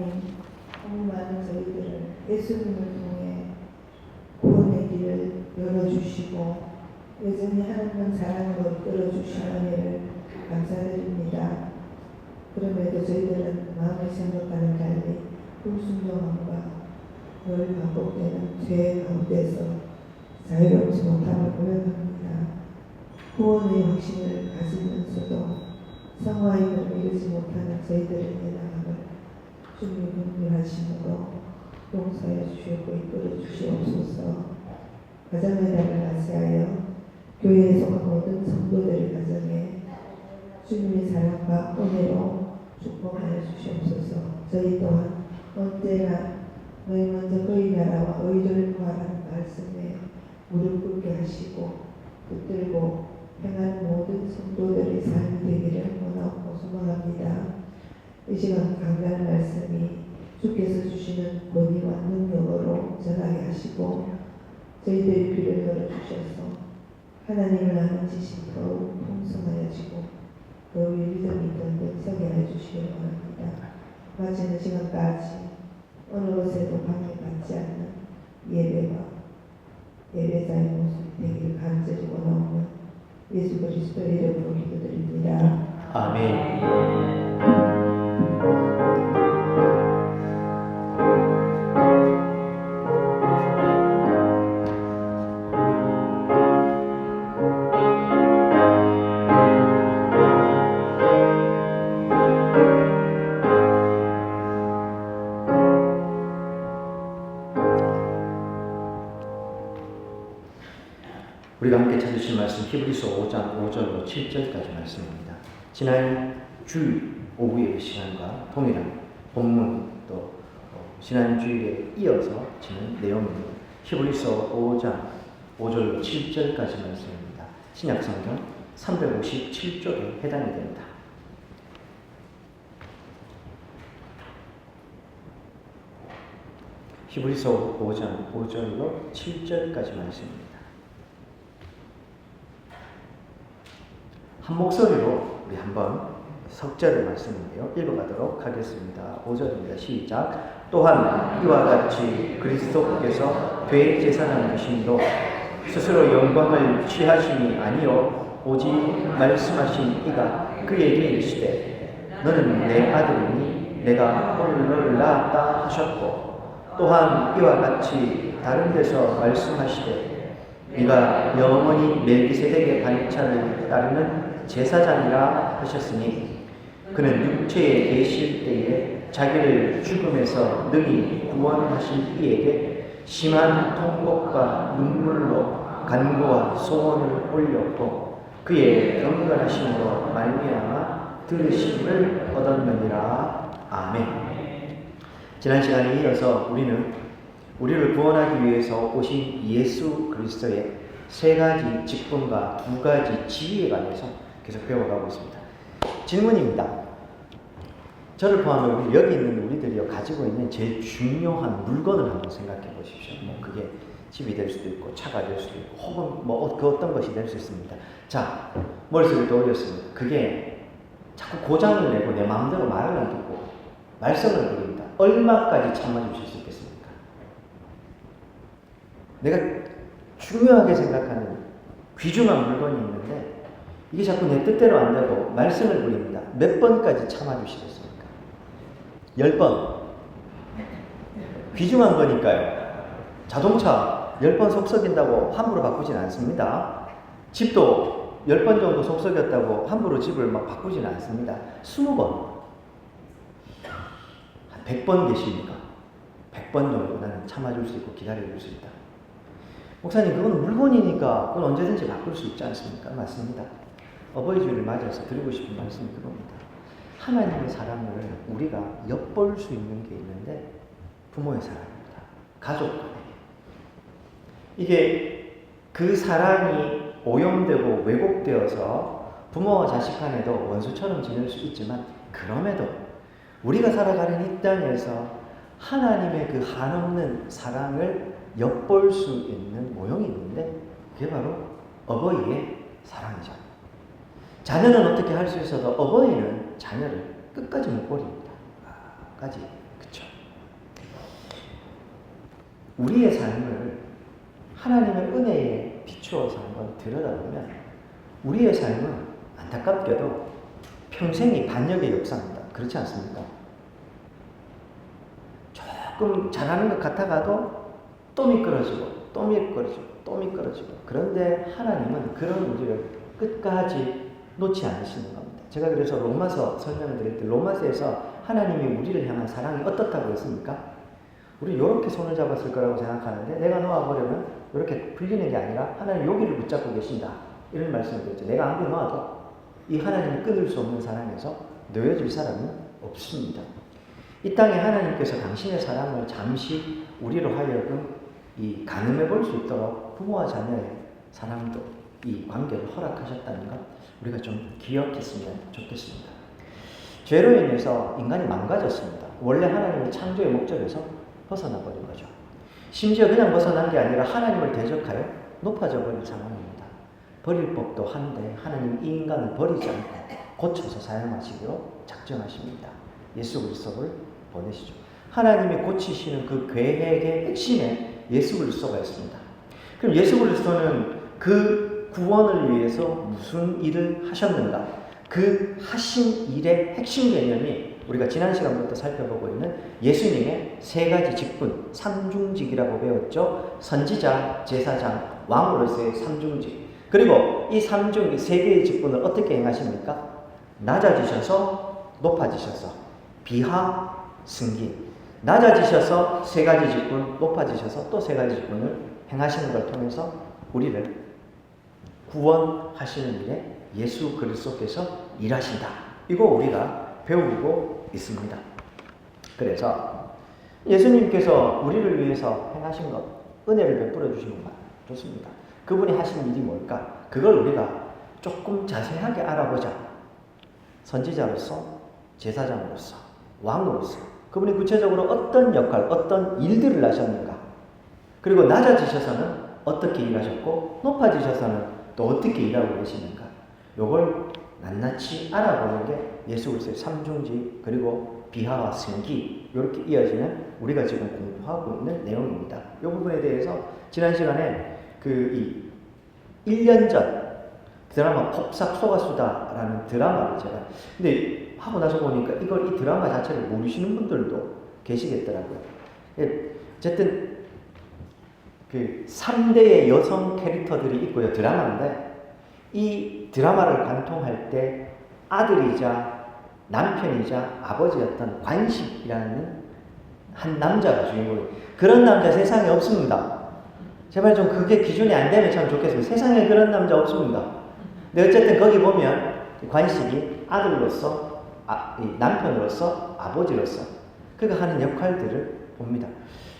하나님, 너무 많은 저희들을 예수님을 통해 구원의 길을 열어주시고 여전히 하나님 사랑으로 이끌어주시는 은혜를 감사드립니다. 그럼에도 저희들은 마음의 생각과는 달리 불순종함과 늘 반복되는 죄 가운데서 자유롭지 못함을 고백합니다. 구원의 확신을 가지면서도 성화임을 이루지 못하는 저희들의 예나함을 주님이 긍휼하심으로 용서해 주시고 이끌어 주시옵소서. 가정의 달을 맞이하여 교회에 속한 모든 성도들의 가정에 주님의 사랑과 은혜로 축복하여 주시옵소서. 저희 또한 언제나 너희 먼저 그의 나라와 의를 구하라는 말씀에 무릎 꿇게 하시고 붙들고 행하는 모든 성도들의 삶이 되기를 원하고 소망합니다. 이 시간 강단 말씀이 주께서 주시는 권위와 능력으로 전하게 하시고 저희들의 귀를 열어주셔서 하나님을 아는 지식이 더욱 풍성하여지고 더욱 믿음이 있던 서게 해주시길 원합니다. 마치는 시간까지 어느 곳에도 방해받지 않는 예배와 예배자의 모습이 되기를 간절히 원하오며 예수 그리스도의 이름으로 기도드립니다. 아멘. 우리가 함께 찾으실 말씀 히브리서 5장 5절로 7절까지 말씀입니다. 지난 주일 오후의 시간과 동일한 본문 또 지난 주일에 이어서 지는 내용입니다. 히브리서 5장 5절로 7절까지 말씀입니다. 신약성경 357쪽에 해당이 됩니다. 히브리서 5장 5절로 7절까지 말씀입니다. 한 목소리로 우리 한번 석절의 말씀인데요. 읽어가도록 하겠습니다. 5절입니다. 시작. 또한 이와 같이 그리스도께서 대제사장 되심도 스스로 영광을 취하심이 아니요 오직 말씀하신 이가 그에게 이르시되 너는 내 아들이니 내가 오늘 너를 낳았다 하셨고 또한 이와 같이 다른 데서 말씀하시되 네가 영원히 멜기세덱의 반차를 따르는 제사장이라 하셨으니 그는 육체에 계실 때에 자기를 죽음에서 능히 구원하신 이에게 심한 통곡과 눈물로 간구와 소원을 올렸고 그의 경건하심으로 말미암아 들으심을 얻었느니라. 아멘. 지난 시간에 이어서 우리는 우리를 구원하기 위해서 오신 예수 그리스도의 세 가지 직분과 두 가지 지위에 관해서 계속 배워가고 있습니다. 질문입니다. 저를 포함해 여기 있는 우리들이 가지고 있는 제일 중요한 물건을 한번 생각해 보십시오. 그게 집이 될 수도 있고 차가 될 수도 있고 혹은 그 어떤 것이 될 수 있습니다. 자, 머릿속에 떠올렸습니다. 그게 자꾸 고장을 내고 내 마음대로 말을 안 듣고 말썽을 부립니다. 얼마까지 참아주실 수 있겠습니까? 내가 중요하게 생각하는 귀중한 물건이 있는데 이게 자꾸 내 뜻대로 안 되고 말씀을 부립니다. 몇 번까지 참아주시겠습니까? 10번. 귀중한 거니까요. 자동차 10번 속썩인다고 함부로 바꾸진 않습니다. 집도 10번 정도 속썩였다고 함부로 집을 막 바꾸진 않습니다. 20번. 한 100번 계십니까? 100번 정도 나는 참아줄 수 있고 기다려줄 수 있다. 목사님, 그건 물건이니까 그건 언제든지 바꿀 수 있지 않습니까? 맞습니다. 어버이 주일을 맞아서 드리고 싶은 말씀이 그겁니다. 하나님의 사랑을 우리가 엿볼 수 있는 게 있는데 부모의 사랑입니다. 가족 간에. 이게 그 사랑이 오염되고 왜곡되어서 부모와 자식 간에도 원수처럼 지낼 수 있지만 그럼에도 우리가 살아가는 이 땅에서 하나님의 그 한없는 사랑을 엿볼 수 있는 모형이 있는데 그게 바로 어버이의 사랑이죠. 자녀는 어떻게 할 수 있어도 어버이는 자녀를 끝까지 못 버립니다. 끝까지. 그쵸? 우리의 삶을 하나님의 은혜에 비추어서 한번 들여다보면 우리의 삶은 안타깝게도 평생이 반역의 역사입니다. 그렇지 않습니까? 조금 잘하는 것 같아가도 또 미끄러지고 또 미끄러지고 또 미끄러지고, 그런데 하나님은 그런 우리를 끝까지 놓지 않으시는 겁니다. 제가 그래서 로마서 설명을 드릴 때 로마서에서 하나님이 우리를 향한 사랑이 어떻다고 했습니까? 우리 이렇게 손을 잡았을 거라고 생각하는데 내가 놓아버리면 이렇게 풀리는 게 아니라 하나님 여기를 붙잡고 계신다, 이런 말씀을 드렸죠. 내가 아무리 놓아도 이 하나님이 끊을 수 없는 사랑에서 놓여질 사람은 없습니다. 이 땅에 하나님께서 당신의 사랑을 잠시 우리로 하여금 이 가늠해 볼 수 있도록 부모와 자녀의 사랑도, 이 관계를 허락하셨다는 것 우리가 좀 기억했으면 좋겠습니다. 죄로 인해서 인간이 망가졌습니다. 원래 하나님의 창조의 목적에서 벗어나 버린 거죠. 심지어 그냥 벗어난 게 아니라 하나님을 대적하여 높아져 버린 상황입니다. 버릴 법도 한데 하나님 이 인간을 버리지 않고 고쳐서 사용하시기로 작정하십니다. 예수 그리스도를 보내시죠. 하나님이 고치시는 그 계획의 핵심에 예수 그리스도가 있습니다. 그럼 예수 그리스도는 그 구원을 위해서 무슨 일을 하셨는가? 그 하신 일의 핵심 개념이 우리가 지난 시간부터 살펴보고 있는 예수님의 세 가지 직분, 삼중직이라고 배웠죠. 선지자, 제사장, 왕으로서의 삼중직. 그리고 이 삼중, 세 개의 직분을 어떻게 행하십니까? 낮아지셔서 높아지셔서 비하, 승기. 낮아지셔서 세 가지 직분, 높아지셔서 또 세 가지 직분을 행하시는 걸 통해서 우리를 구원하시는 일에 예수 그리스도께서 일하신다. 이거 우리가 배우고 있습니다. 그래서 예수님께서 우리를 위해서 행하신 것, 은혜를 베풀어 주신 것 좋습니다. 그분이 하신 일이 뭘까? 그걸 우리가 조금 자세하게 알아보자. 선지자로서, 제사장으로서, 왕으로서 그분이 구체적으로 어떤 역할, 어떤 일들을 하셨는가? 그리고 낮아지셔서는 어떻게 일하셨고 높아지셔서는 또 어떻게 일하고 계시는가? 요걸 낱낱이 알아보는 게 예수 그리스도의 삼중직, 그리고 비하와 승기, 이렇게 이어지는 우리가 지금 공부하고 있는 내용입니다. 이 부분에 대해서 지난 시간에 이 1년 전 드라마 폭삭 속았수다라는 드라마를 제가 근데 하고 나서 보니까 이 드라마 자체를 모르시는 분들도 계시겠더라고요. 어쨌든 그 3대의 여성 캐릭터들이 있고요. 드라마인데 이 드라마를 관통할 때 아들이자 남편이자 아버지였던 관식이라는 한 남자가 주인공이에요. 그런 남자 세상에 없습니다. 제발 좀 그게 기준이 안 되면 참 좋겠습니다. 세상에 그런 남자 없습니다. 근데 어쨌든 거기 보면 관식이 아들로서, 남편으로서, 아버지로서 그가 하는 역할들을 봅니다.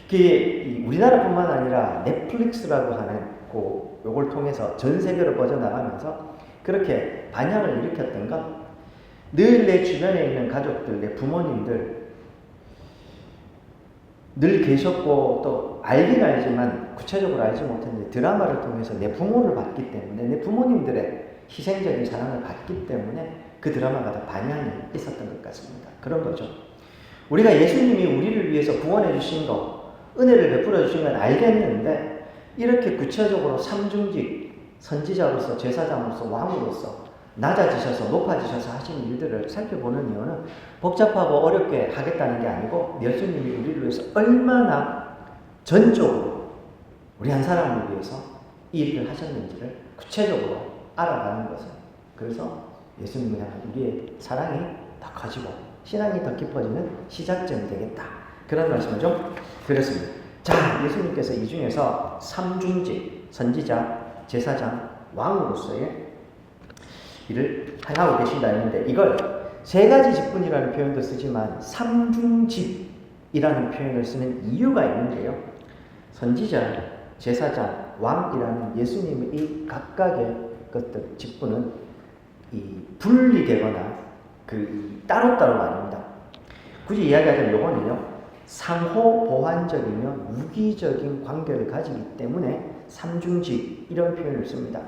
그게 우리나라뿐만 아니라 넷플릭스라고 하는 요걸 통해서 전 세계로 뻗어나가면서 그렇게 반향을 일으켰던 건 늘 내 주변에 있는 가족들, 내 부모님들 늘 계셨고 또 알긴 알지만 구체적으로 알지 못했는데 드라마를 통해서 내 부모를 봤기 때문에, 내 부모님들의 희생적인 사랑을 받기 때문에 그 드라마가 더 반향이 있었던 것 같습니다. 그런 거죠. 우리가 예수님이 우리를 위해서 구원해 주신 것, 은혜를 베풀어 주신 건 알겠는데 이렇게 구체적으로 삼중직, 선지자로서, 제사장으로서, 왕으로서 낮아지셔서 높아지셔서 하신 일들을 살펴보는 이유는 복잡하고 어렵게 하겠다는 게 아니고 예수님이 우리를 위해서 얼마나 전적으로 우리 한 사람을 위해서 이 일을 하셨는지를 구체적으로 알아가는 것은, 그래서 예수님을 향한 우리의 사랑이 더 커지고 신앙이 더 깊어지는 시작점이 되겠다. 그런 말씀을 좀 드렸습니다. 자, 예수님께서 이 중에서 삼중직, 선지자, 제사장, 왕으로서의 일을 하고 계신다 했는데 이걸 세 가지 직분이라는 표현도 쓰지만 삼중직이라는 표현을 쓰는 이유가 있는데요. 선지자, 제사장, 왕이라는 예수님의 이 각각의 것들, 직분은 분리되거나 따로따로가 아닙니다. 굳이 이야기하자면 요거는요, 상호 보완적이며 유기적인 관계를 가지기 때문에 삼중직 이런 표현을 씁니다.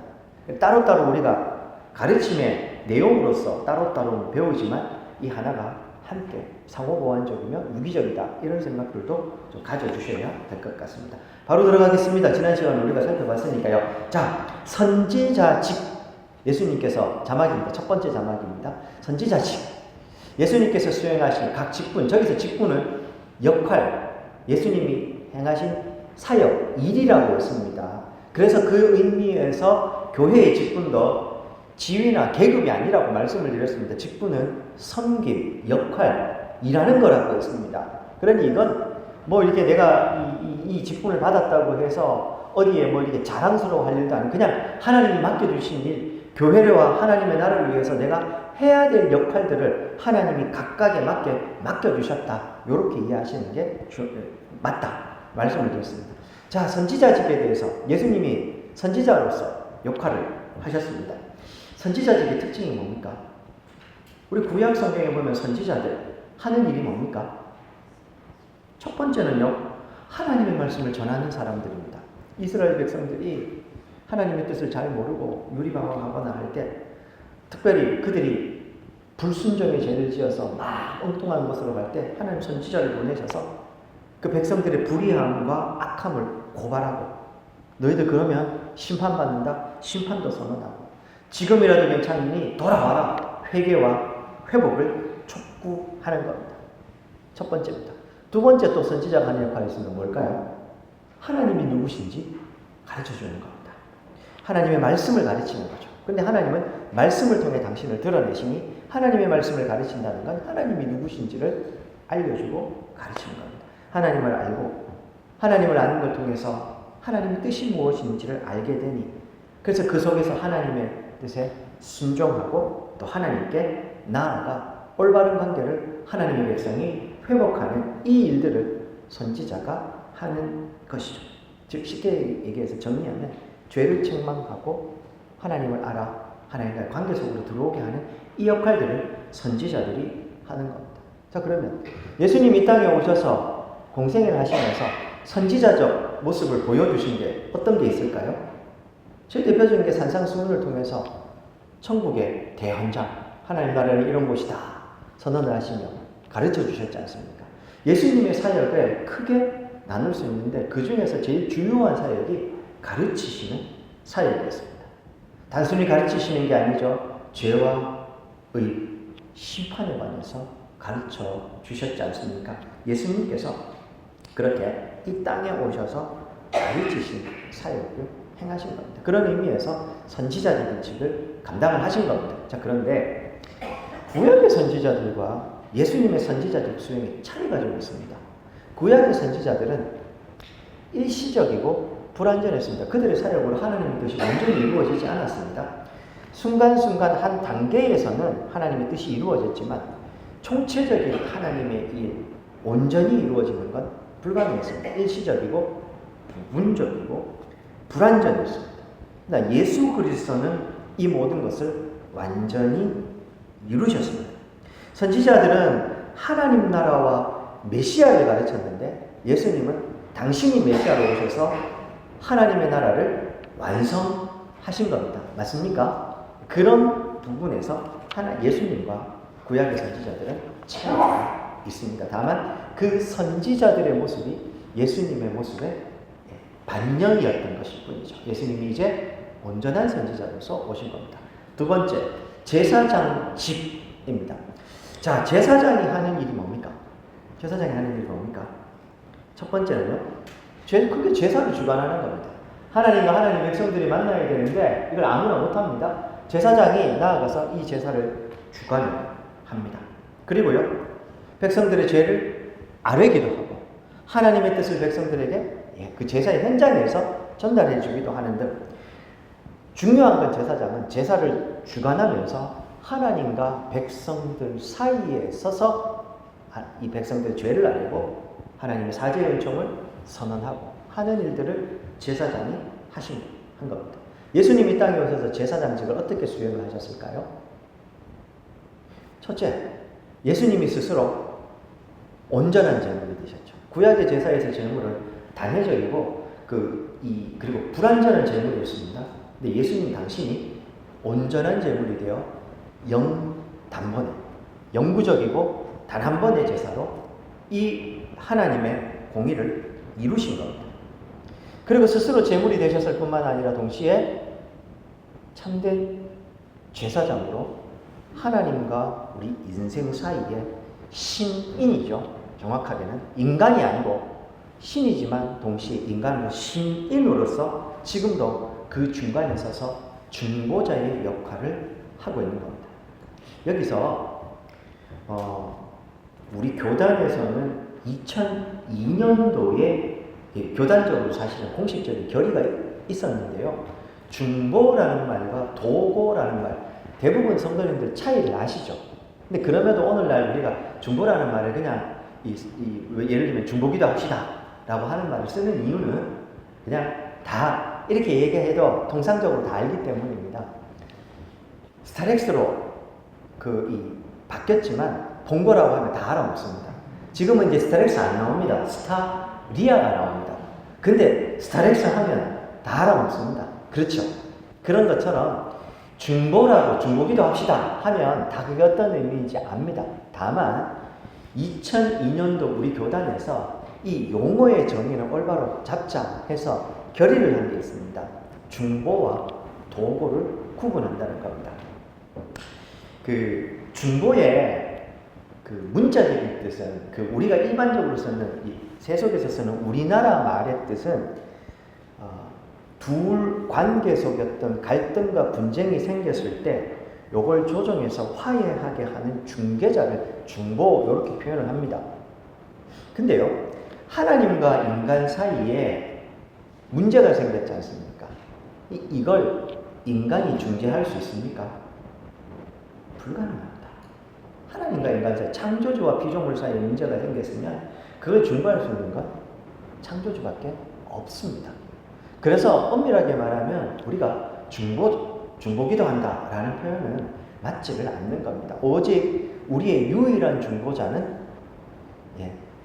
따로따로 우리가 가르침의 내용으로서 따로따로 배우지만 이 하나가 함께 상호보완적이며 유기적이다. 이런 생각들도 좀 가져주셔야 될 것 같습니다. 바로 들어가겠습니다. 지난 시간 우리가 살펴봤으니까요. 자, 선지자직. 예수님께서 자막입니다. 첫 번째 자막입니다. 선지자직. 예수님께서 수행하신 각 직분, 저기서 직분은 역할, 예수님이 행하신 사역, 일이라고 했습니다. 그래서 그 의미에서 교회의 직분도 지위나 계급이 아니라고 말씀을 드렸습니다. 직분은 섬김, 역할, 일하는 거라고 했습니다. 그러니 이건 뭐 이렇게 내가 이 직분을 받았다고 해서 어디에 뭐 이렇게 자랑스러워 할 일도 아니고 그냥 하나님이 맡겨주신 일, 교회와 하나님의 나라를 위해서 내가 해야 될 역할들을 하나님이 각각에 맡겨주셨다. 이렇게 이해하시는 게 맞다. 말씀을 드렸습니다. 자, 선지자직에 대해서 예수님이 선지자로서 역할을 하셨습니다. 선지자직의 특징이 뭡니까? 우리 구약 성경에 보면 선지자들 하는 일이 뭡니까? 첫 번째는요, 하나님의 말씀을 전하는 사람들입니다. 이스라엘 백성들이 하나님의 뜻을 잘 모르고 유리방황하거나 할 때, 특별히 그들이 불순종의 죄를 지어서 막 엉뚱한 곳으로 갈 때 하나님 선지자를 보내셔서 그 백성들의 불의함과 악함을 고발하고, 너희들 그러면 심판받는다. 심판도 선언하고, 지금이라도 괜찮으니 돌아와라. 회개와 회복을 촉구하는 겁니다. 첫 번째입니다. 두 번째 또 선지자가 하는 역할이 있으면 뭘까요? 하나님이 누구신지 가르쳐주는 겁니다. 하나님의 말씀을 가르치는 거죠. 근데 하나님은 말씀을 통해 당신을 드러내시니 하나님의 말씀을 가르친다는 건 하나님이 누구신지를 알려주고 가르치는 겁니다. 하나님을 알고 하나님을 아는 걸 통해서 하나님의 뜻이 무엇인지를 알게 되니, 그래서 그 속에서 하나님의 뜻에 순종하고 또 하나님께 나아가 올바른 관계를 하나님의 백성이 회복하는 이 일들을 선지자가 하는 것이죠. 즉 쉽게 얘기해서 정리하면 죄를 책망하고 하나님을 알아 하나님과의 관계 속으로 들어오게 하는 이 역할들을 선지자들이 하는 겁니다. 자, 그러면 예수님이 이 땅에 오셔서 공생애를 하시면서 선지자적 모습을 보여주신 게 어떤 게 있을까요? 제일 대표적인 게 산상수훈을 통해서 천국의 대현장, 하나님 나라는 이런 곳이다 선언을 하시며 가르쳐 주셨지 않습니까? 예수님의 사역을 크게 나눌 수 있는데 그 중에서 제일 중요한 사역이 가르치시는 사역이었습니다. 단순히 가르치시는 게 아니죠. 죄와 의, 심판에 관해서 가르쳐 주셨지 않습니까? 예수님께서 그렇게 이 땅에 오셔서 가르치신 사역을 행하신 겁니다. 그런 의미에서 선지자적인 직을 감당을 하신 겁니다. 자, 그런데 구약의 선지자들과 예수님의 선지자적 수행에 차이가 좀 있습니다. 구약의 선지자들은 일시적이고 불완전했습니다. 그들의 사역으로 하나님의 뜻이 완전히 이루어지지 않았습니다. 순간순간 한 단계에서는 하나님의 뜻이 이루어졌지만 총체적인 하나님의 일, 온전히 이루어지는 건 불가능했습니다. 일시적이고 부분적이고 불완전했습니다. 그러나 예수 그리스도는 이 모든 것을 완전히 이루셨습니다. 선지자들은 하나님 나라와 메시아를 가르쳤는데 예수님은 당신이 메시아로 오셔서 하나님의 나라를 완성하신 겁니다. 맞습니까? 그런 부분에서 예수님과 구약의 선지자들은 차이가 있습니다. 다만 그 선지자들의 모습이 예수님의 모습의 반영이었던 것일 뿐이죠. 예수님이 이제 온전한 선지자로서 오신 겁니다. 두 번째, 제사장직입니다. 자, 제사장이 하는 일이 뭡니까? 제사장이 하는 일이 뭡니까? 첫 번째는요, 제일 크게 제사를 주관하는 겁니다. 하나님과 하나님의 백성들이 만나야 되는데 이걸 아무나 못합니다. 제사장이 나아가서 이 제사를 주관합니다. 그리고요, 백성들의 죄를 아뢰기도 하고 하나님의 뜻을 백성들에게 그 제사의 현장에서 전달해 주기도 하는 등 중요한 건 제사장은 제사를 주관하면서 하나님과 백성들 사이에 서서 이 백성들의 죄를 알고 하나님의 사죄 요청을 선언하고 하는 일들을 제사장이 한 겁니다. 예수님이 이 땅에 오셔서 제사장직을 어떻게 수행을 하셨을까요? 첫째, 예수님이 스스로 온전한 제물이 되셨죠. 구약의 제사에서 제물은 단회적이고 그리고 불완전한 제물이었습니다. 근데 예수님 당신이 온전한 제물이 되어 영단번에 영구적이고 단 한 번의 제사로 이 하나님의 공의를 이루신 겁니다. 그리고 스스로 제물이 되셨을 뿐만 아니라 동시에 참된 제사장으로 하나님과 우리 인생 사이에 신인이죠. 정확하게는 인간이 아니고 신이지만 동시에 인간으로 신인으로서 지금도 그 중간에 서서 중보자의 역할을 하고 있는 겁니다. 여기서 우리 교단에서는 2002년도에 교단적으로 사실은 공식적인 결의가 있었는데요. 중보라는 말과 도고라는 말, 대부분 성도님들 차이를 아시죠? 근데 그럼에도 오늘날 우리가 중보라는 말을 그냥 예를 들면 중보기도 합시다 라고 하는 말을 쓰는 이유는 그냥 다 이렇게 얘기해도 통상적으로 다 알기 때문입니다. 스타렉스로 바뀌었지만 본거라고 하면 다 알아먹습니다. 지금은 이제 스타렉스 안 나옵니다. 스타리아가 나옵니다. 근데 스타렉스 하면 다 알아먹습니다. 그렇죠? 그런 것처럼 중보라고 중보기도 합시다 하면 다 그게 어떤 의미인지 압니다. 다만 2002년도 우리 교단에서 이 용어의 정의는 올바로 잡자 해서 결의를 한 게 있습니다. 중보와 도고를 구분한다는 겁니다. 그 중보의 그 문자적인 뜻은 우리가 일반적으로 쓰는 이 세속에서 쓰는 우리나라 말의 뜻은 둘 관계 속에 어떤 갈등과 분쟁이 생겼을 때 요걸 조정해서 화해하게 하는 중개자를 중보 이렇게 표현을 합니다. 근데요, 하나님과 인간 사이에 문제가 생겼지 않습니까? 이걸 인간이 중재할 수 있습니까? 불가능합니다. 하나님과 인간 사이, 창조주와 피조물 사이에 문제가 생겼으면 그걸 중보할 수 있는 건 창조주밖에 없습니다. 그래서 엄밀하게 말하면 우리가 중보기도 한다라는 표현은 맞지를 않는 겁니다. 오직 우리의 유일한 중보자는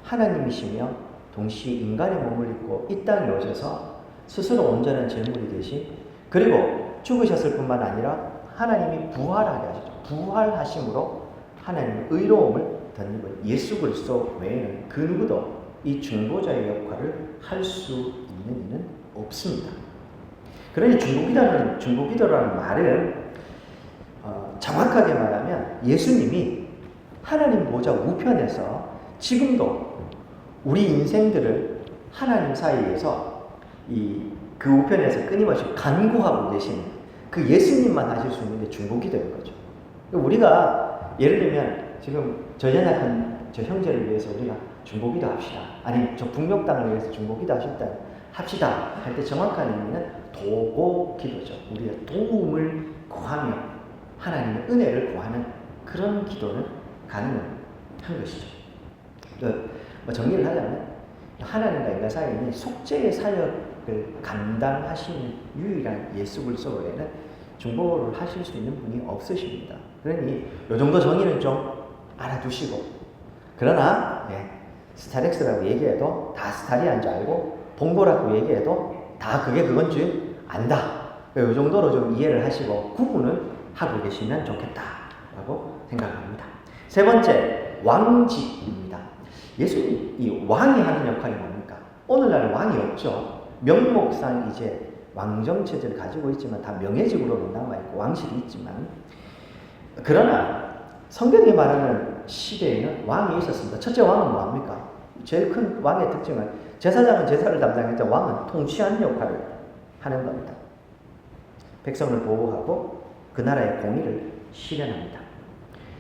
하나님이시며 동시에 인간의 몸을 입고 이 땅에 오셔서 스스로 온전한 제물이 되신, 그리고 죽으셨을 뿐만 아니라 하나님이 부활하게 하시죠. 부활하심으로 하나님의 의로움을 덧입은 예수 그리스도 외에는 그 누구도 이 중보자의 역할을 할 수 있는 이는 없습니다. 그러니 중보기도라는 말은 정확하게 말하면 예수님이 하나님 보좌 우편에서 지금도 우리 인생들을 하나님 사이에서 그 우편에서 끊임없이 간구하고 계시는 그 예수님만 하실 수 있는 게 중보기도인 거죠. 우리가 예를 들면 지금 저 연약한 저 형제를 위해서 우리가 중보기도 합시다. 아니 저 북녘땅을 위해서 중보기도 합시다 할 때 정확한 의미는 도고기도죠. 우리의 도움을 구하며 하나님의 은혜를 구하는 그런 기도는 가능한 것이죠. 정리를 하자면 하나님과 인간 사이에 있는 속죄의 사역을 감당하시는 유일한 예수 그리스도 외에는 중보를 하실 수 있는 분이 없으십니다. 그러니 이 정도 정의는 좀 알아두시고, 그러나 스타렉스라고 얘기해도 다 스타리아인 줄 알고 본고라고 얘기해도 다 그건 줄 안다. 이 정도로 좀 이해를 하시고 구분을 하고 계시면 좋겠다라고 생각합니다. 세 번째, 왕직입니다. 예수님, 이 왕이 하는 역할이 뭡니까? 오늘날은 왕이 없죠. 명목상 이제 왕정체제를 가지고 있지만 다 명예직으로 남아있고 왕실이 있지만, 그러나 성경이 말하는 시대에는 왕이 있었습니다. 첫째 왕은 뭐합니까? 제일 큰 왕의 특징은 제사장은 제사를 담당할 때 왕은 통치하는 역할을 하는 겁니다. 백성을 보호하고 그 나라의 공의를 실현합니다.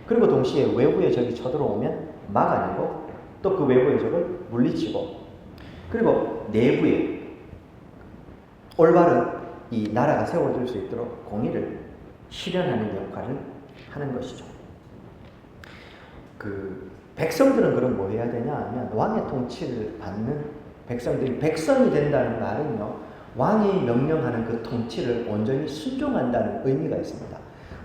그리고 동시에 외부의 적이 쳐들어오면 막아내고 또 그 외부의 적을 물리치고, 그리고 내부에 올바른 이 나라가 세워질 수 있도록 공의를 실현하는 역할을 하는 것이죠. 백성들은 그럼 뭐 해야 되냐 하면 왕의 통치를 받는 백성이 된다는 말은요, 왕이 명령하는 그 통치를 온전히 순종한다는 의미가 있습니다.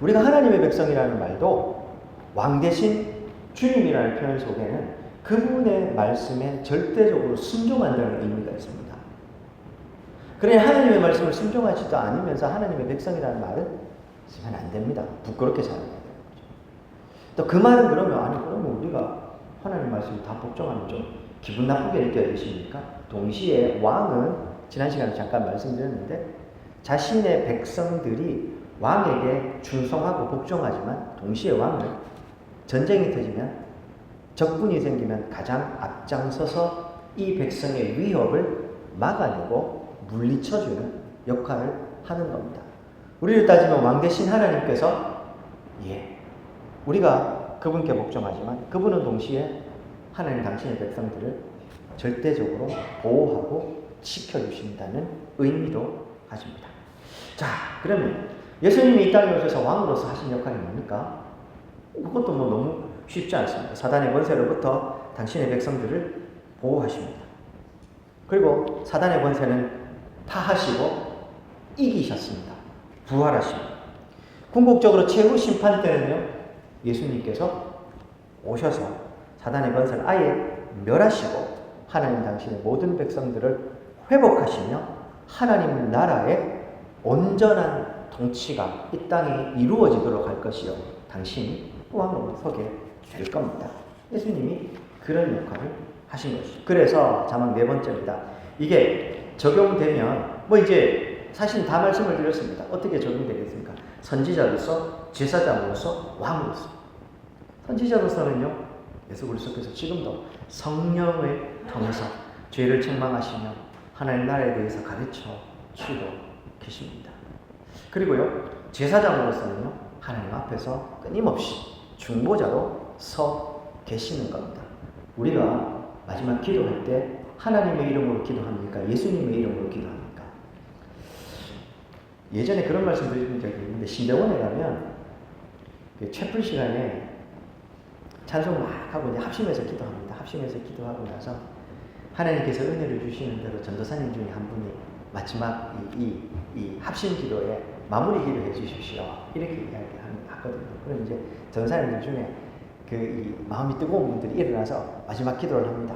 우리가 하나님의 백성이라는 말도 왕 대신 주님이라는 표현 속에는 그분의 말씀에 절대적으로 순종한다는 의미가 있습니다. 그러니 하나님의 말씀을 순종하지도 않으면서 하나님의 백성이라는 말을 쓰면 안 됩니다. 부끄럽게 살아야 돼요. 또 그 말은 그러면 그러면 우리가 하나님 말씀을 다 복종하면 좀 기분 나쁘게 느껴지십니까? 동시에 왕은 지난 시간에 잠깐 말씀드렸는데 자신의 백성들이 왕에게 충성하고 복종하지만 동시에 왕은 전쟁이 터지면 적군이 생기면 가장 앞장서서 이 백성의 위협을 막아내고 물리쳐주는 역할을 하는 겁니다. 우리를 따지면 왕 대신 하나님께서 우리가 그분께 복종하지만 그분은 동시에 하나님 당신의 백성들을 절대적으로 보호하고 지켜주신다는 의미도 가집니다. 자, 그러면 예수님이 이 땅에 오셔서 왕으로서 하신 역할이 뭡니까? 그것도 뭐 너무 쉽지 않습니다. 사단의 권세로부터 당신의 백성들을 보호하십니다. 그리고 사단의 권세는 파하시고 이기셨습니다. 부활하십니다. 궁극적으로 최후 심판 때는요, 예수님께서 오셔서 사단의 권세를 아예 멸하시고 하나님 당신의 모든 백성들을 회복하시며 하나님 나라의 온전한 통치가 이 땅에 이루어지도록 할 것이요, 당신이 왕으로 서게 될 겁니다. 예수님이 그런 역할을 하신 것이죠. 그래서 자막 4번째입니다. 이게 적용되면 이제 사실 다 말씀을 드렸습니다. 어떻게 적용되겠습니까? 선지자로서, 제사장으로서, 왕으로서. 선지자로서는요, 예수 그리스도께서 지금도 성령을 통해서 죄를 책망하시며 하나님 나라에 대해서 가르쳐 주고 계십니다. 그리고요, 제사장으로서는요, 하나님 앞에서 끊임없이 중보자로 서 계시는 겁니다. 우리가 마지막 기도할 때 하나님의 이름으로 기도합니까? 예수님의 이름으로 기도합니까? 예전에 그런 말씀 드린 적이 있는데, 신대원에 가면 채플 시간에 찬송 막 하고 이제 합심해서 기도합니다. 합심해서 기도하고 나서 하나님께서 은혜를 주시는 대로 전도사님 중에 한 분이 마지막 이 합심 기도에 마무리 기도해 주십시오. 이렇게 이야기하거든요. 그럼 이제 전도사님들 중에 이 마음이 뜨거운 분들이 일어나서 마지막 기도를 합니다.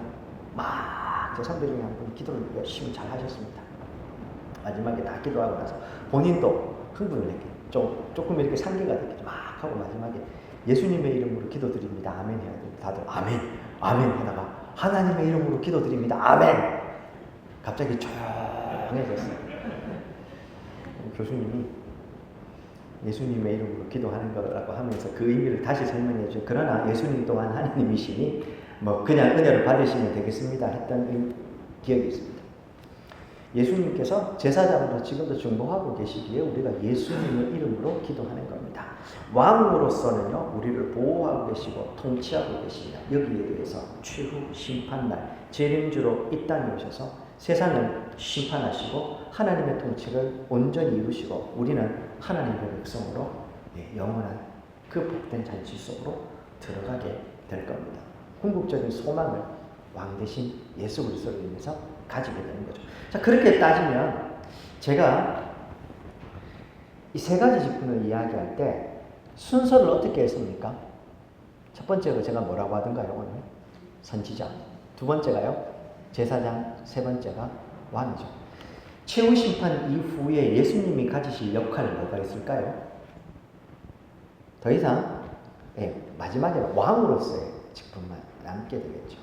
막 제 선배 중에 한 분이 기도를 열심히 잘 하셨습니다. 마지막에 다 기도하고 나서 본인도 흥분을 했게 조금 이렇게 상기가 됐겠죠. 막 하고 마지막에 예수님의 이름으로 기도드립니다. 아멘 해야 됩니다. 다들 아멘, 아멘 하다가 하나님의 이름으로 기도드립니다. 아멘. 갑자기 조용해졌어요. 교수님이 예수님의 이름으로 기도하는 거라고 하면서 그 의미를 다시 설명해 주죠. 그러나 예수님 또한 하나님이시니 그냥 은혜를 받으시면 되겠습니다 했던 기억이 있습니다. 예수님께서 제사장으로 지금도 중보하고 계시기에 우리가 예수님의 이름으로 기도하는 겁니다. 왕으로서는요, 우리를 보호하고 계시고 통치하고 계십니다. 여기에 대해서 최후 심판날 재림주로 이 땅에 오셔서 세상을 심판하시고 하나님의 통치를 온전히 이루시고 우리는 하나님의 백성으로 영원한 그 복된 잔치 속으로 들어가게 될 겁니다. 궁극적인 소망을 왕 대신 예수 그리스도로 인해서 가지게 되는 거죠. 자, 그렇게 따지면 제가 이 3가지 직분을 이야기할 때 순서를 어떻게 했습니까? 첫 번째가 제가 뭐라고 하던가요, 오늘? 선지자. 두 번째가요, 제사장. 세 번째가 왕이죠. 최후 심판 이후에 예수님이 가지실 역할은 뭐가 있을까요? 더 이상 마지막에 왕으로서의 직분만 남게 되겠죠.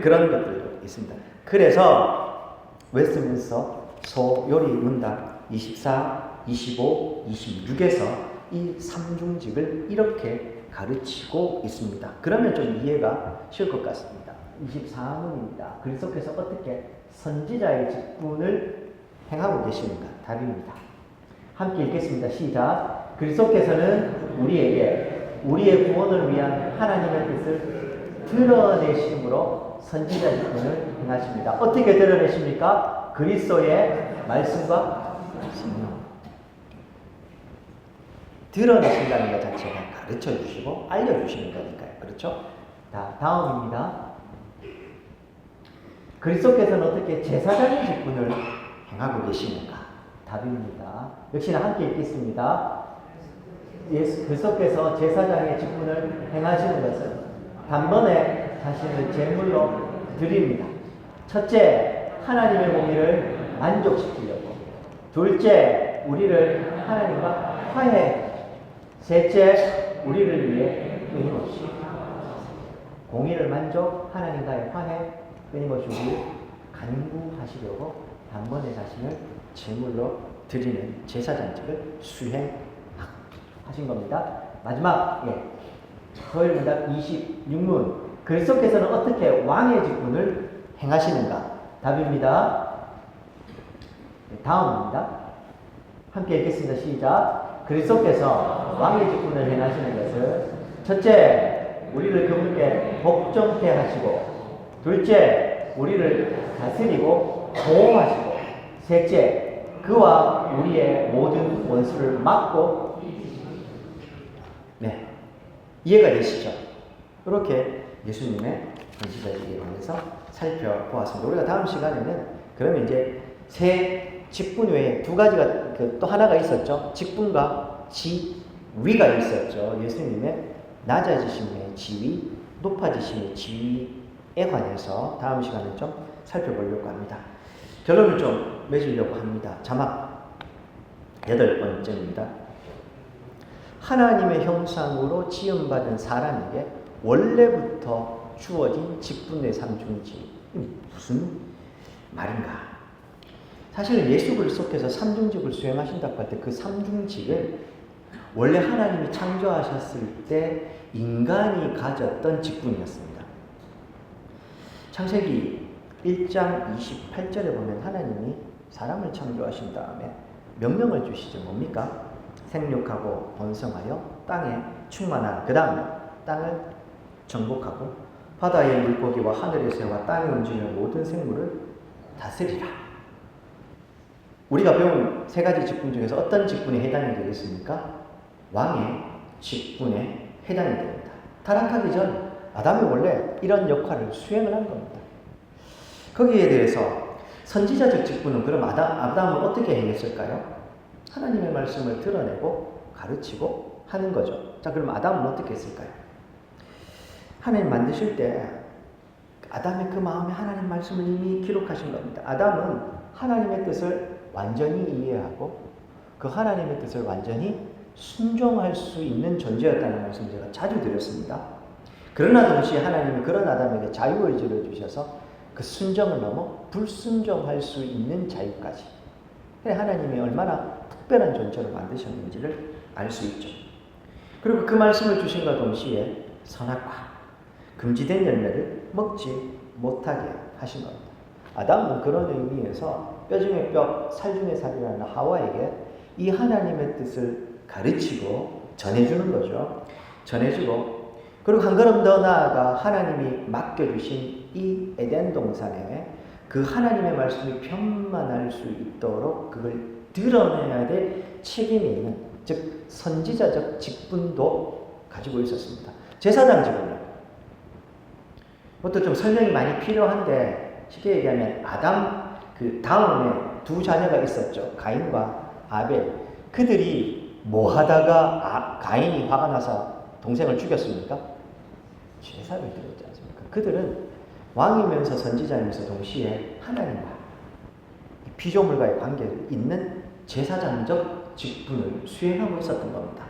그런 것들도 있습니다. 그래서 웨스트민스터 소요리 문답 24, 25, 26에서 이 3중직을 이렇게 가르치고 있습니다. 그러면 좀 이해가 쉬울 것 같습니다. 24문입니다. 그리스도께서 어떻게 선지자의 직분을 행하고 계시는가? 답입니다. 함께 읽겠습니다. 시작. 그리스도께서는 우리에게 우리의 구원을 위한 하나님의 뜻을 드러내심으로 선지자 직분을 행하십니다. 어떻게 드러내십니까? 그리스도의 말씀과 성령. 드러내신다는 것 자체가 가르쳐 주시고 알려주시는 거니까요. 그렇죠? 다음입니다. 그리스도께서는 어떻게 제사장의 직분을 행하고 계시는가? 답입니다. 역시나 함께 읽겠습니다. 그리스도께서 제사장의 직분을 행하시는 것은 단번에 자신을 제물로 드립니다. 첫째, 하나님의 공의를 만족시키려고. 둘째, 우리를 하나님과 화해. 셋째, 우리를 위해 끊임없이. 공의를 만족, 하나님과의 화해, 끊임없이 우리를 간구하시려고 단번에 자신을 제물로 드리는 제사장직을 수행하신 겁니다. 마지막 서울문답 26문 그리스도께서는 어떻게 왕의 직분을 행하시는가? 답입니다. 다음입니다. 함께 읽겠습니다. 시작. 그리스도께서 왕의 직분을 행하시는 것을 첫째, 우리를 그분께 복종케 하시고, 둘째, 우리를 다스리고 보호하시고, 셋째, 그와 우리의 모든 원수를 막고. 네, 이해가 되시죠? 이렇게 예수님의 전시자직에 관해서 살펴보았습니다. 우리가 다음 시간에는 그러면 이제 세 직분 외에 두 가지가 또 하나가 있었죠. 직분과 지위가 있었죠. 예수님의 낮아지심의 지위, 높아지심의 지위에 관해서 다음 시간에 좀 살펴보려고 합니다. 결론을 좀 맺으려고 합니다. 자막 8번째입니다. 하나님의 형상으로 지음받은 사람에게 원래부터 주어진 직분의 삼중직. 무슨 말인가? 사실 예수 그리스도께서 삼중직을 수행하신다고 할 때 그 삼중직은 원래 하나님이 창조하셨을 때 인간이 가졌던 직분이었습니다. 창세기 1장 28절에 보면 하나님이 사람을 창조하신 다음에 명령을 주시죠. 뭡니까? 생육하고 번성하여 땅에 충만하라. 그 다음에 땅을 정복하고 바다의 물고기와 하늘의 새와 땅에 움직이는 모든 생물을 다스리라. 우리가 배운 세 가지 직분 중에서 어떤 직분에 해당이 되겠습니까? 왕의 직분에 해당이 됩니다. 타락하기 전 아담이 원래 이런 역할을 수행을 한 겁니다. 거기에 대해서 선지자적 직분은 그럼 아담은 어떻게 행했을까요? 하나님의 말씀을 드러내고 가르치고 하는 거죠. 자, 그럼 아담은 어떻게 했을까요? 하나님 만드실 때 아담의 그 마음에 하나님 말씀을 이미 기록하신 겁니다. 아담은 하나님의 뜻을 완전히 이해하고 그 하나님의 뜻을 완전히 순종할 수 있는 존재였다는 말씀을 제가 자주 드렸습니다. 그러나 동시에 하나님이 그런 아담에게 자유의지를 주셔서 그 순종을 넘어 불순종할 수 있는 자유까지. 하나님이 얼마나 특별한 존재로 만드셨는지를 알 수 있죠. 그리고 그 말씀을 주신과 동시에 선악과 금지된 열매를 먹지 못하게 하신 겁니다. 아담은 그런 의미에서 뼈 중에 뼈, 살 중에 살이라는 하와에게 이 하나님의 뜻을 가르치고 전해주는 거죠. 전해주고 그리고 한 걸음 더 나아가 하나님이 맡겨주신 이 에덴 동산에 그 하나님의 말씀이 편만할 수 있도록 그걸 드러내야 될 책임이 있는, 즉 선지자적 직분도 가지고 있었습니다. 제사장 직분은 그것도 좀 설명이 많이 필요한데 쉽게 얘기하면 아담 그 다음에 두 자녀가 있었죠. 가인과 아벨. 그들이 뭐 하다가 가인이 화가 나서 동생을 죽였습니까? 제사를 드렸지 않습니까? 그들은 왕이면서 선지자이면서 동시에 하나님과 피조물과의 관계를 잇는 제사장적 직분을 수행하고 있었던 겁니다.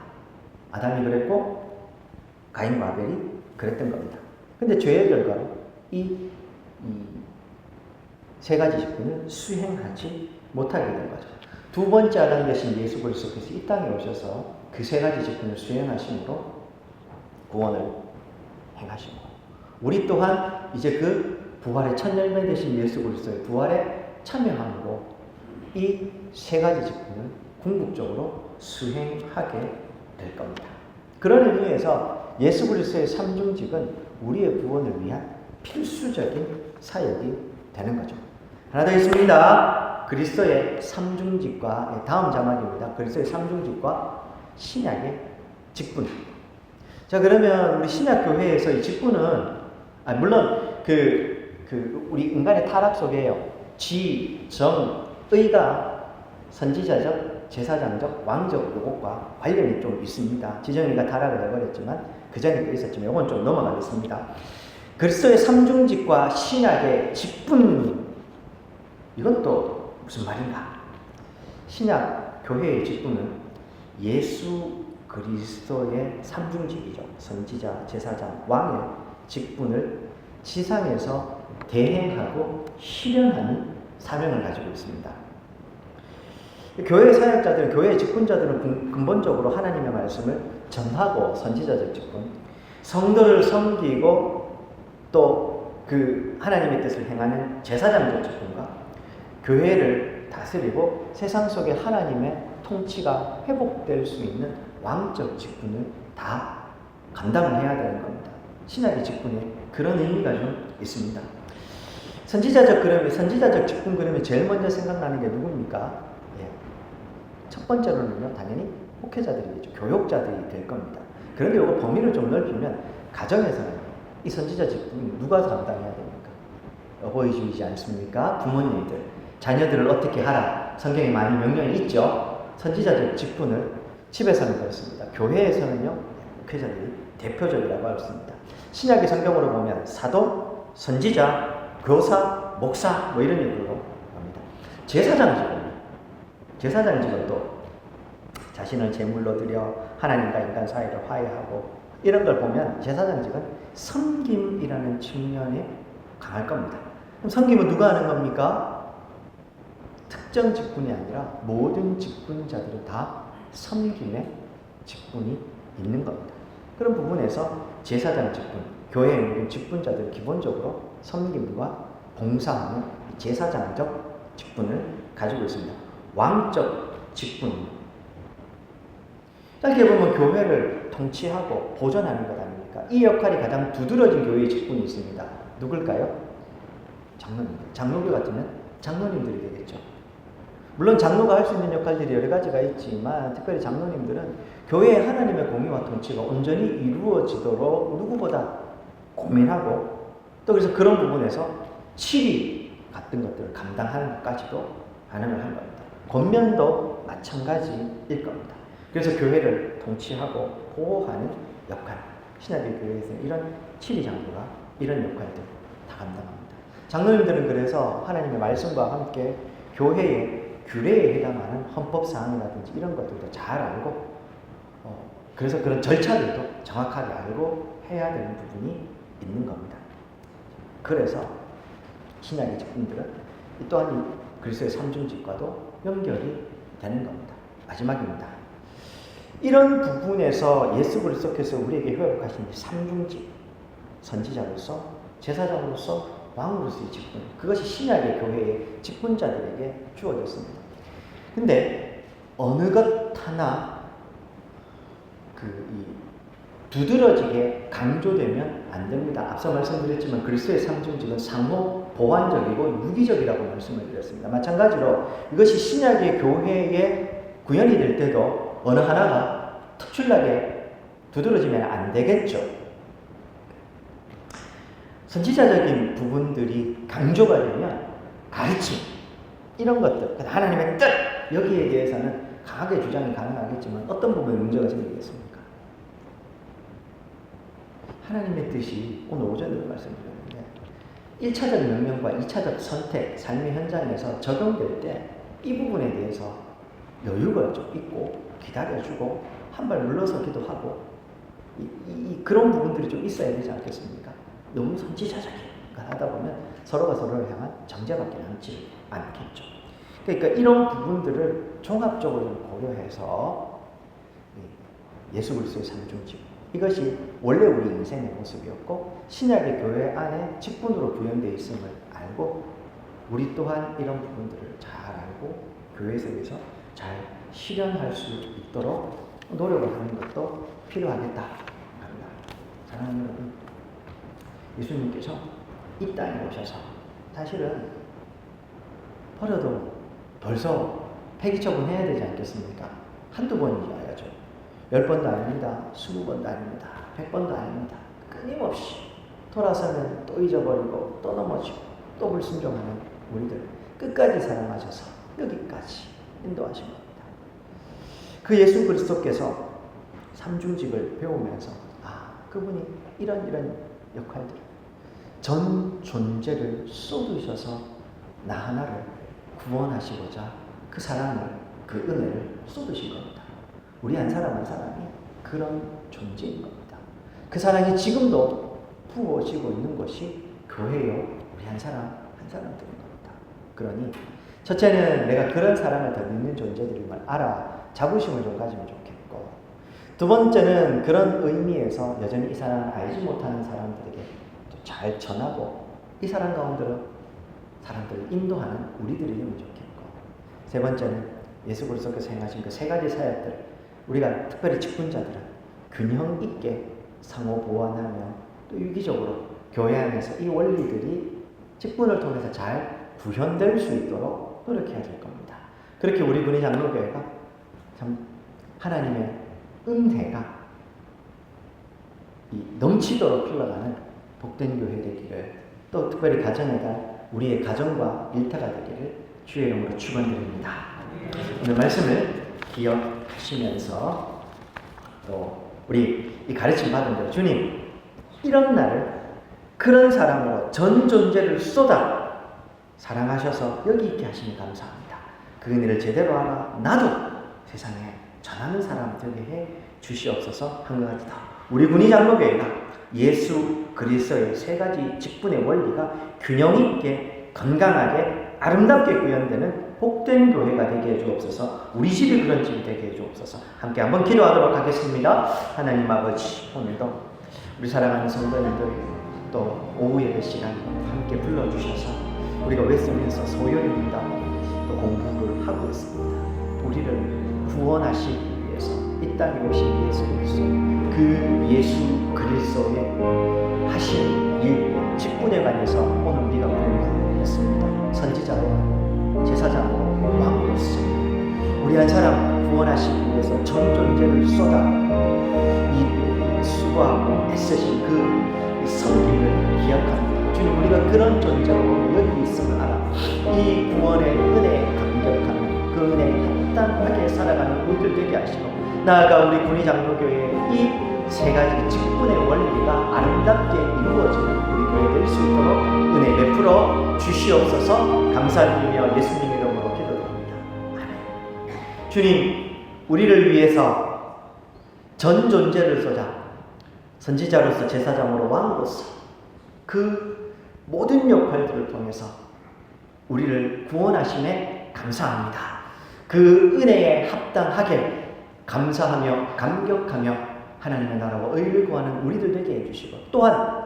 아담이 그랬고 가인과 아벨이 그랬던 겁니다. 근데 죄의 결과로 이 세 가지 직분을 수행하지 못하게 된 거죠. 두 번째 아담 되신 예수 그리스도께서 이 땅에 오셔서 그 세 가지 직분을 수행하심으로 구원을 행하시고 우리 또한 이제 그 부활의 첫 열매 되신 예수 그리스도의 부활에 참여함으로 이 세 가지 직분을 궁극적으로 수행하게 될 겁니다. 그런 의미에서 예수 그리스도의 삼중직은 우리의 구원을 위한 필수적인 사역이 되는 거죠. 하나 더 있습니다. 그리스도의 삼중직과 다음 자막입니다. 그리스도의 삼중직과 신약의 직분. 자, 그러면 우리 신약교회에서 이 직분은 물론 우리 인간의 타락 속에요. 지, 정, 의가 선지자적, 제사장적, 왕적 요것과 관련이 좀 있습니다. 지정의가 타락을 해버렸지만 그 전에도 있었지만 이건 좀 넘어가겠습니다. 그리스도의 삼중직과 신약의 직분, 이건 또 무슨 말인가? 신약 교회의 직분은 예수 그리스도의 삼중직이죠. 선지자, 제사장, 왕의 직분을 지상에서 대행하고 실현하는 사명을 가지고 있습니다. 교회 사역자들, 교회 직분자들은 근본적으로 하나님의 말씀을 전하고 선지자적 직분, 성도를 섬기고 또 그 하나님의 뜻을 행하는 제사장적 직분과 교회를 다스리고 세상 속에 하나님의 통치가 회복될 수 있는 왕적 직분을 다 감당을 해야 되는 겁니다. 신약의 직분에 그런 의미가 좀 있습니다. 선지자적 직분 그러면 제일 먼저 생각나는 게 누굽니까? 첫 번째로는요, 당연히 목회자들이겠죠. 교육자들이 될 겁니다. 그런데 이거 범위를 좀 넓히면 가정에서는 이 선지자 직분이 누가 감당해야 됩니까? 어버이주의지 않습니까? 부모님들, 자녀들을 어떻게 하라. 성경에 많이 명령이 있죠. 선지자적 직분을 집에서는 그렇습니다. 교회에서는요, 목회자들이 대표적이라고 할 수 있습니다. 신약의 성경으로 보면 사도, 선지자, 교사, 목사 뭐 이런 식으로 합니다. 제사장 직원도 자신을 제물로 드려 하나님과 인간 사이를 화해하고 이런 걸 보면 제사장직은 섬김이라는 측면이 강할 겁니다. 그럼 섬김은 누가 하는 겁니까? 특정 직분이 아니라 모든 직분자들은 다 섬김의 직분이 있는 겁니다. 그런 부분에서 제사장 직분, 교회에 있는 직분자들은 기본적으로 섬김과 봉사하는 제사장적 직분을 가지고 있습니다. 왕적 직분입니다. 짧게 보면 교회를 통치하고 보존하는 것 아닙니까? 이 역할이 가장 두드러진 교회의 직분이 있습니다. 누굴까요? 장로님들. 장로교 같으면 장로님들이 되겠죠. 물론 장로가 할 수 있는 역할들이 여러 가지가 있지만 특별히 장로님들은 교회의 하나님의 공의와 통치가 온전히 이루어지도록 누구보다 고민하고 또 그래서 그런 부분에서 치리 같은 것들을 감당하는 것까지도 가능을 한 겁니다. 권면도 마찬가지일 겁니다. 그래서 교회를 통치하고 보호하는 역할, 신약의 교회에서는 이런 치리 장로가 이런 역할들 다 감당합니다. 장로님들은 그래서 하나님의 말씀과 함께 교회의 규례에 해당하는 헌법 사항이라든지 이런 것들도 잘 알고 그래서 그런 절차들도 정확하게 알고 해야 되는 부분이 있는 겁니다. 그래서 신약의 직분들은 또한 이 그리스도의 삼중직과도 연결이 되는 겁니다. 마지막입니다. 이런 부분에서 예수 그리스도께서 우리에게 회복하신 삼중직, 선지자로서, 제사장으로서, 왕으로서의 직분, 그것이 신약의 교회의 직분자들에게 주어졌습니다. 근데 어느 것 하나 두드러지게 강조되면 안 됩니다. 앞서 말씀드렸지만 그리스도의 삼중직은 상호 보완적이고 유기적이라고 말씀을 드렸습니다. 마찬가지로 이것이 신약의 교회에 구현이 될 때도 어느 하나가 특출나게 두드러지면 안 되겠죠. 선지자적인 부분들이 강조가 되면 가르침, 이런 것들, 하나님의 뜻, 여기에 대해서는 강하게 주장이 가능하겠지만 어떤 부분에 문제가 생기겠습니까? 하나님의 뜻이 오늘 오전에도 말씀드렸는데 1차적 명령과 2차적 선택, 삶의 현장에서 적용될 때 이 부분에 대해서 여유가 좀 있고 기다려주고 한 발 물러서기도 하고 그런 부분들이 좀 있어야 되지 않겠습니까? 너무 선지자적인 걸 하다 보면 서로가 서로를 향한 정죄밖에 남지 않겠죠. 그러니까 이런 부분들을 종합적으로 좀 고려해서 예수 그리스도의 삼중직, 이것이 원래 우리 인생의 모습이었고 신약의 교회 안에 직분으로 구현되어 있음을 알고 우리 또한 이런 부분들을 잘 알고 교회 속에서 잘 실현할 수 있도록 노력을 하는 것도 필요하겠다 합니다. 사랑하는 여러분, 예수님께서 이 땅에 오셔서 사실은 버려도 벌써 폐기 처분해야 되지 않겠습니까? 한두 번이지 아야죠. 10번도 아닙니다. 20번도 아닙니다. 100번도 아닙니다. 끊임없이 돌아서면 또 잊어버리고 또 넘어지고 또 불순종하는 우리들 끝까지 사랑하셔서 여기까지 인도하신 겁니다. 그 예수 그리스도께서 삼중직을 배우면서 그분이 이런 역할들, 전 존재를 쏟으셔서 나 하나를 구원하시고자 그 사랑을, 그 은혜를 쏟으신 겁니다. 우리 한 사람 한 사람이 그런 존재인 겁니다. 그 사랑이 지금도 부어지고 있는 것이 교회요. 우리 한 사람 한 사람들인 겁니다. 그러니 첫째는 내가 그런 사람을 더 믿는 존재들임을 알아 자부심을 좀 가지면 좋겠고, 두 번째는 그런 의미에서 여전히 이 사람을 알지 못하는 사람들에게 잘 전하고 이 사람 가운데로 사람들을 인도하는 우리들이면 좋겠고, 세 번째는 예수 그리스도께서 행하신 그 세 가지 사역들, 우리가 특별히 직분자들은 균형 있게 상호 보완하며 또 유기적으로 교회 안에서 이 원리들이 직분을 통해서 잘 구현될 수 있도록 노력해야 될 겁니다. 그렇게 우리 군의 장로교회가 참 하나님의 은혜가 넘치도록 흘러가는 복된 교회 되기를, 또 특별히 가정의 달 우리의 가정과 일터가 되기를 주의 이름으로 축원드립니다. 오늘 말씀을 기억하시면서 또 우리 이 가르침 받은 대로 주님 이런 나를 그런 사람으로 전 존재를 쏟아 사랑하셔서 여기 있게 하시니 감사합니다. 그 은혜를 제대로 알아 나도 세상에 전하는 사람 되게 해 주시옵소서. 한 가지 더, 우리 군의 장로교회가 예수 그리스도의 세 가지 직분의 원리가 균형 있게 건강하게 아름답게 구현되는 복된 교회가 되게 해주옵소서. 우리 집이 그런 집이 되게 해주옵소서. 함께 한번 기도하도록 하겠습니다. 하나님 아버지, 오늘도 우리 사랑하는 성도님들 또 오후 예배 시간 함께 불러주셔서 우리가 웨스민스터 소요입니다. 또 공부를 하고 있습니다. 우리를 구원하시기 위해서 이 땅에 오신 예수 그리스도, 그 예수 그리스도의 하신 일 직분에 관해서 오늘 우리가 공부했습니다. 선지자로 제사장으로 왕으로서 우리 한 사람 구원하시기 위해서 전 존재를 쏟아 이 수고하고 애쓰신 그 섬김을 기억합니다. 주님, 우리가 그런 존재로 여기 있음을 알아 이 구원의 은혜에 감격하며 그 은혜에 합당하게 살아가는 우리들 되게 하시고, 나아가 우리 군의 장로교회의 이 세 가지 직분의 원리가 아름답게 이루어지는 우리 교회 될 수 있도록 은혜 베풀어 주시옵소서. 감사드리며 예수님 이름으로 기도드립니다. 아멘. 주님, 우리를 위해서 전 존재를 쏟아 선지자로서 제사장으로 왕으로서 그 모든 역할들을 통해서 우리를 구원하심에 감사합니다. 그 은혜에 합당하게 감사하며 감격하며 하나님의 나라와 의를 구하는 우리들 되게 해주시고, 또한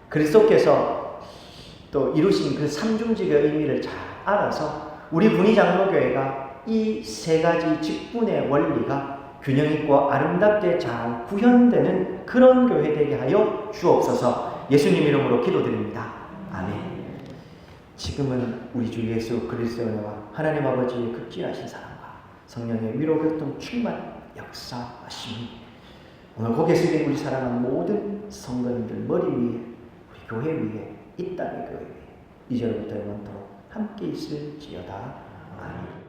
그리스도께서 또 이루신 그 삼중직의 의미를 잘 알아서 우리 군의 장로교회가 이 세 가지 직분의 원리가 균형 있고 아름답게 잘 구현되는 그런 교회 되게 하여 주옵소서. 예수님 이름으로 기도드립니다. 아멘. 지금은 우리 주 예수 그리스도의 은혜와 하나님 아버지의 극진하신 사랑과 성령의 위로 교통 충만 역사하심이 오늘 고개 숙인 우리 사랑하는 모든 성도님들 머리 위에, 우리 교회 위에, 이 땅의 교회 위에 이제로부터 영원토록 함께 있을지어다. 아멘.